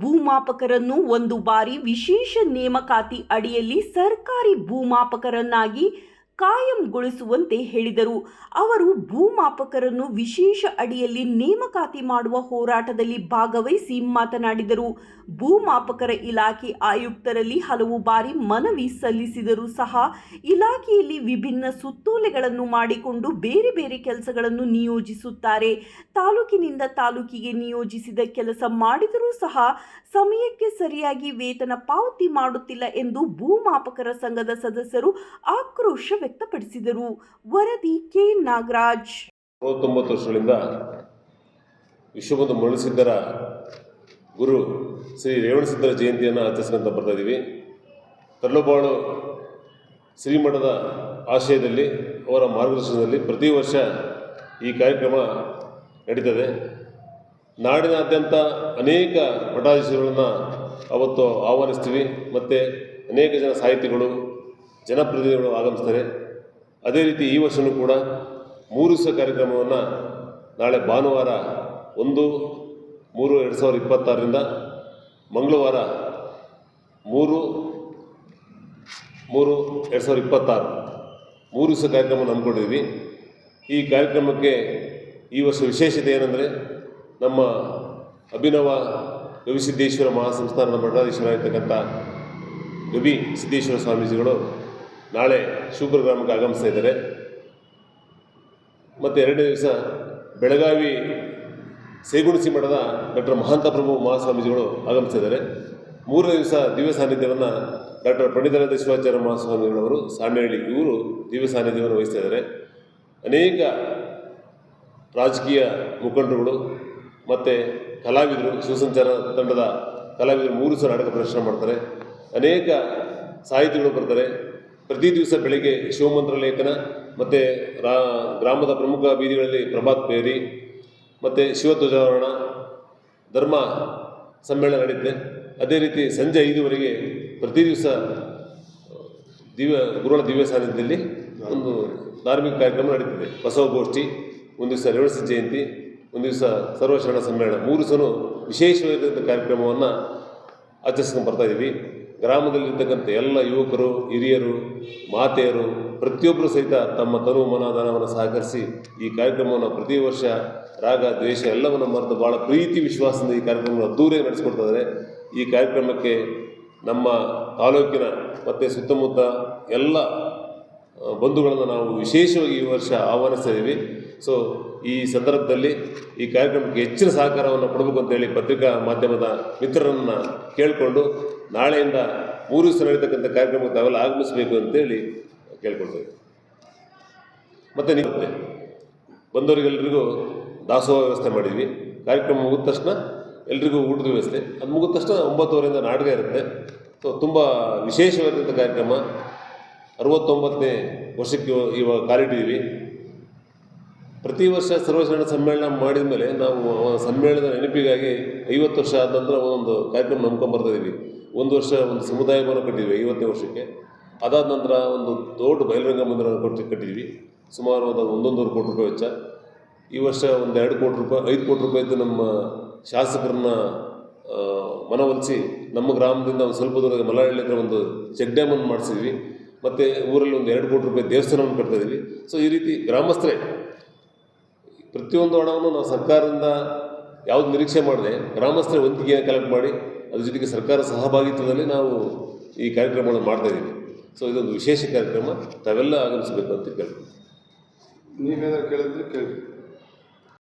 ಭೂಮಾಪಕರನ್ನು ಒಂದು ಬಾರಿ ವಿಶೇಷ ನೇಮಕಾತಿ ಅಡಿಯಲ್ಲಿ ಸರ್ಕಾರಿ ಭೂಮಾಪಕರನ್ನಾಗಿ ಕಾಯಂಗೊಳಿಸುವಂತೆ ಹೇಳಿದರು. ಅವರು ಭೂಮಾಪಕರನ್ನು ವಿಶೇಷ ಅಡಿಯಲ್ಲಿ ನೇಮಕಾತಿ ಮಾಡುವ ಹೋರಾಟದಲ್ಲಿ ಭಾಗವಹಿಸಿ ಮಾತನಾಡಿದರು. ಭೂಮಾಪಕರ ಇಲಾಖೆ ಆಯುಕ್ತರಲ್ಲಿ ಹಲವು ಬಾರಿ ಮನವಿ ಸಲ್ಲಿಸಿದರೂ ಸಹ ಇಲಾಖೆಯಲ್ಲಿ ವಿಭಿನ್ನ ಸುತ್ತೋಲೆಗಳನ್ನು ಮಾಡಿಕೊಂಡು ಬೇರೆ ಬೇರೆ ಕೆಲಸಗಳನ್ನು ನಿಯೋಜಿಸುತ್ತಾರೆ. ತಾಲೂಕಿನಿಂದ ತಾಲೂಕಿಗೆ ನಿಯೋಜಿಸಿದ ಕೆಲಸ ಮಾಡಿದರೂ ಸಹ ಸಮಯಕ್ಕೆ ಸರಿಯಾಗಿ ವೇತನ ಪಾವತಿ ಮಾಡುತ್ತಿಲ್ಲ ಎಂದು ಭೂಮಾಪಕರ ಸಂಘದ ಸದಸ್ಯರು ಆಕ್ರೋಶ ವ್ಯಕ್ತಪಡಿಸಿದರು. ವರದಿ ಕೆ ನಾಗರಾಜ್. 69 ವರ್ಷಗಳಿಂದ ವಿಶ್ವಬಂಧು ಮರುಳಸಿದ್ದರ ಗುರು ಶ್ರೀ ರೇವಣಸಿದ್ದರ ಜಯಂತಿಯನ್ನು ಆಚರಿಸ್ಕೊಂತ ಬರ್ತಾ ಇದ್ದೀವಿ. ತರಳುಬಾಳು ಶ್ರೀಮಠದ ಆಶಯದಲ್ಲಿ ಅವರ ಮಾರ್ಗದರ್ಶನದಲ್ಲಿ ಪ್ರತಿ ವರ್ಷ ಈ ಕಾರ್ಯಕ್ರಮ ನಡೀತದೆ. ನಾಡಿನಾದ್ಯಂತ ಅನೇಕ ಮಠಾಧೀಶರುಗಳನ್ನು ಅವತ್ತು ಆಹ್ವಾನಿಸ್ತೀವಿ ಮತ್ತು ಅನೇಕ ಜನ ಸಾಹಿತಿಗಳು ಜನಪ್ರತಿನಿಧಿಗಳು ಆಗಮಿಸ್ತಾರೆ. ಅದೇ ರೀತಿ ಈ ವರ್ಷವೂ ಕೂಡ 3 ದಿವಸ ಕಾರ್ಯಕ್ರಮವನ್ನು ನಾಳೆ ಭಾನುವಾರ 1/3/2026ರಿಂದ ಮಂಗಳವಾರ 3/3/2026 3 ದಿವಸ ಕಾರ್ಯಕ್ರಮ ಹಮ್ಮಿಕೊಂಡಿದ್ವಿ. ಈ ಕಾರ್ಯಕ್ರಮಕ್ಕೆ ಈ ವರ್ಷ ವಿಶೇಷತೆ ಏನಂದರೆ ನಮ್ಮ ಅಭಿನವ ಗವಿಸಿದ್ದೇಶ್ವರ ಮಹಾಸಂಸ್ಥಾನದ ಮಠಾಧೀಶರಾಗಿರ್ತಕ್ಕಂಥ ಗವಿ ಸಿದ್ದೇಶ್ವರ ಸ್ವಾಮೀಜಿಗಳು ನಾಳೆ ಶಿವಪುರ ಗ್ರಾಮಕ್ಕೆ ಆಗಮಿಸ್ತಾ ಇದ್ದಾರೆ. ಮತ್ತು 2ನೇ ದಿವಸ ಬೆಳಗಾವಿ ಸೇಗುಣಸಿ ಮಠದ ಡಾಕ್ಟರ್ ಮಹಾಂತಪ್ರಭು ಮಹಾಸ್ವಾಮೀಜಿಗಳು ಆಗಮಿಸ್ತಿದ್ದಾರೆ. 3ನೇ ದಿವಸ ದಿವ್ಯ ಸಾನ್ನಿಧ್ಯವನ್ನು ಡಾಕ್ಟರ್ ಪಂಡಿತಾರಾಧ್ಯ ಶಿವಾಚಾರ್ಯ ಮಹಾಸ್ವಾಮಿಗಳವರು ಸಾಣೇಹಳ್ಳಿ ಇವರು ದಿವ್ಯ ಸಾನ್ನಿಧ್ಯವನ್ನು ವಹಿಸ್ತಾ ಇದ್ದಾರೆ. ಅನೇಕ ರಾಜಕೀಯ ಮುಖಂಡರುಗಳು ಮತ್ತು ಕಲಾವಿದರು, ಶಿವಸಂಚಾರ ತಂಡದ ಕಲಾವಿದರು 3 ದಿವಸ ನಾಟಕ ಪ್ರದರ್ಶನ ಮಾಡ್ತಾರೆ. ಅನೇಕ ಸಾಹಿತಿಗಳು ಬರ್ತಾರೆ. ಪ್ರತಿ ದಿವಸ ಬೆಳಗ್ಗೆ ಶಿವಮಂತ್ರ ಲೇಖನ ಮತ್ತು ಗ್ರಾಮದ ಪ್ರಮುಖ ಬೀದಿಗಳಲ್ಲಿ ಪ್ರಭಾತ್ ಪೇರಿ ಮತ್ತು ಶಿವಧ್ವಜಾರೋಹಣ ಧರ್ಮ ಸಮ್ಮೇಳನ ನಡೆಯುತ್ತೆ. ಅದೇ ರೀತಿ ಸಂಜೆ 5ವರೆಗೆ ಪ್ರತಿ ದಿವಸ ಗುರುಗಳ ದಿವ್ಯ ಸಾನ್ನಿಧ್ಯದಲ್ಲಿ ಒಂದು ಧಾರ್ಮಿಕ ಕಾರ್ಯಕ್ರಮ ನಡೀತದೆ. ಬಸವಗೋಷ್ಠಿ, ಒಂದು ದಿವಸ ರೇವಣಸಿದ್ಧ ಜಯಂತಿ, ಒಂದು ದಿವಸ ಸರ್ವಶರಣ ಸಮ್ಮೇಳನ, 3 ದಿವಸನೂ ವಿಶೇಷವಾಗಿರ್ತಕ್ಕಂಥ ಕಾರ್ಯಕ್ರಮವನ್ನು ಆಚರಿಸ್ಕೊಂಡು ಬರ್ತಾಯಿದ್ದೀವಿ. ಗ್ರಾಮದಲ್ಲಿರ್ತಕ್ಕಂಥ ಎಲ್ಲ ಯುವಕರು, ಹಿರಿಯರು, ಮಾತೆಯರು ಪ್ರತಿಯೊಬ್ಬರು ಸಹಿತ ತಮ್ಮ ತನು ಮನಧನವನ್ನು ಸಹಕರಿಸಿ ಈ ಕಾರ್ಯಕ್ರಮವನ್ನು ಪ್ರತಿ ವರ್ಷ ರಾಗ ದ್ವೇಷ ಎಲ್ಲವನ್ನು ಮರೆತು ಭಾಳ ಪ್ರೀತಿ ವಿಶ್ವಾಸದಿಂದ ಈ ಕಾರ್ಯಕ್ರಮವನ್ನು ಅದ್ದೂರಿಯಾಗಿ ನಡೆಸಿಕೊಡ್ತಾ ಇದ್ದಾರೆ. ಈ ಕಾರ್ಯಕ್ರಮಕ್ಕೆ ನಮ್ಮ ತಾಲೂಕಿನ ಮತ್ತು ಸುತ್ತಮುತ್ತ ಎಲ್ಲ ಬಂಧುಗಳನ್ನು ನಾವು ವಿಶೇಷವಾಗಿ ಈ ವರ್ಷ ಆಹ್ವಾನಿಸ್ತಾ ಇದ್ದೀವಿ. ಸೊ ಈ ಸಂದರ್ಭದಲ್ಲಿ ಈ ಕಾರ್ಯಕ್ರಮಕ್ಕೆ ಹೆಚ್ಚಿನ ಸಹಕಾರವನ್ನು ಕೊಡಬೇಕು ಅಂತೇಳಿ ಪತ್ರಿಕಾ ಮಾಧ್ಯಮದ ಮಿತ್ರರನ್ನು ಕೇಳಿಕೊಂಡು ನಾಳೆಯಿಂದ 3 ದಿವಸ ನಡೀತಕ್ಕಂಥ ಕಾರ್ಯಕ್ರಮಕ್ಕೆ ತಾವೆಲ್ಲ ಆಗಮಿಸಬೇಕು ಅಂತೇಳಿ ಕೇಳ್ಕೊಳ್ತೇವೆ. ಮತ್ತು ನೀವು ಬಂದವರಿಗೆಲ್ಲರಿಗೂ ದಾಸೋಹ ವ್ಯವಸ್ಥೆ ಮಾಡಿದ್ವಿ. ಕಾರ್ಯಕ್ರಮ ಮುಗಿದ ತಕ್ಷಣ ಎಲ್ರಿಗೂ ಊಟದ ವ್ಯವಸ್ಥೆ, ಅದು ಮುಗಿದ ತಕ್ಷಣ 9:30ರಿಂದ ನಾಟಕ ಇರುತ್ತೆ. ಸೊ ತುಂಬ ವಿಶೇಷವಾಗಿರ್ತಕ್ಕಂಥ ಕಾರ್ಯಕ್ರಮ. 69ನೇ ವರ್ಷಕ್ಕೆ ಇವಾಗ ಕಾಲಿಟ್ಟಿದ್ದೀವಿ. ಪ್ರತಿ ವರ್ಷ ಸರ್ವಶರಣ ಸಮ್ಮೇಳನ ಮಾಡಿದ ಮೇಲೆ ನಾವು ಸಮ್ಮೇಳನದ ನೆನಪಿಗಾಗಿ 50 ವರ್ಷ ಆದ ನಂತರ ಒಂದು ಕಾರ್ಯಕ್ರಮ ನಂಬ್ಕೊಂಬರ್ತಾಯಿದ್ದೀವಿ. ಒಂದು ವರ್ಷ ಒಂದು ಸಮುದಾಯ ಭವನ ಕಟ್ಟಿದ್ವಿ 50ನೇ ವರ್ಷಕ್ಕೆ. ಅದಾದ ನಂತರ ಒಂದು ದೊಡ್ಡ ಬಯಲುರಂಗ ಮಂದಿರ ಕಟ್ಟಿದ್ವಿ. ಸುಮಾರು ಒಂದು 1.5 ಕೋಟಿ ರೂಪಾಯಿ ವೆಚ್ಚ. ಈ ವರ್ಷ ಒಂದು 2 ಕೋಟಿ ರೂಪಾಯಿ 5 ಕೋಟಿ ರೂಪಾಯಿದ್ದು ನಮ್ಮ ಶಾಸಕರನ್ನ ಮನವೊಲಿಸಿ ನಮ್ಮ ಗ್ರಾಮದಿಂದ ಒಂದು ಸ್ವಲ್ಪ ದೂರ ಮಲಹಳ್ಳಿ ಹತ್ರ ಒಂದು ಚೆಕ್ ಡ್ಯಾಮನ್ನು ಮಾಡಿಸಿದ್ವಿ. ಮತ್ತು ಊರಲ್ಲಿ ಒಂದು 2 ಕೋಟಿ ರೂಪಾಯಿ ದೇವಸ್ಥಾನವನ್ನು ಕಟ್ತಾಯಿದ್ವಿ. ಸೊ ಈ ರೀತಿ ಗ್ರಾಮಸ್ಥರೇ ಪ್ರತಿಯೊಂದು ಹಣವನ್ನು ನಾವು ಸರ್ಕಾರದಿಂದ ಯಾವುದು ನಿರೀಕ್ಷೆ ಮಾಡದೆ ಗ್ರಾಮಸ್ಥರ ವಂತಿಗೆಯನ್ನು ಕಲೆಕ್ಟ್ ಮಾಡಿ ಅದ್ರ ಜೊತೆಗೆ ಸರ್ಕಾರ ಸಹಭಾಗಿತ್ವದಲ್ಲಿ ನಾವು ಈ ಕಾರ್ಯಕ್ರಮಗಳನ್ನು ಮಾಡ್ತಾಯಿದ್ದೀವಿ. ಸೊ ಇದೊಂದು ವಿಶೇಷ ಕಾರ್ಯಕ್ರಮ, ತಾವೆಲ್ಲ ಆಗಮಿಸಬೇಕು ಅಂತ ಕೇಳ್ತೀವಿ. ನೀವೇನಾದ್ರು ಕೇಳಿದ್ರೆ ಕೇಳಿ.